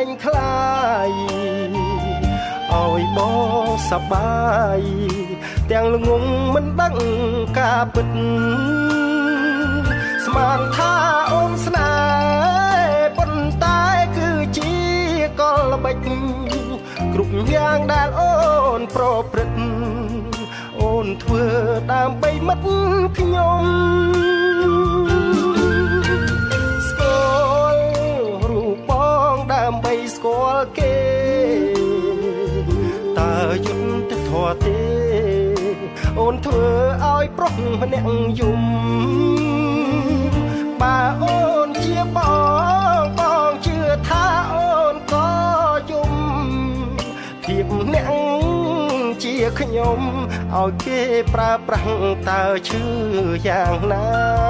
ងថ្លៃឲ្យបងសប្បាយទាំងល្ងងមិនដឹងការពិតស្មានថាអូនស្នេហ៍ប៉ុន្តែគឺជាកលល្បិចគ្រប់យ៉ាងដែលអូនប្រព្រឹត្តអូនធ្វើដើម្បីមិត្តខ្ញុំស្គាល់រូបបងដើម្បីស្គាល់គេតើយន់ទៅធေါ်ទេអូនធ្វើឲ្យប្រុសម្នាក់យំបើអូនជាបងជឿថាអូនក៏យំភាពអ្នកជាខ្ញុំឲ្យគេប្រើប្រាស់តើឈឺយ៉ាងណា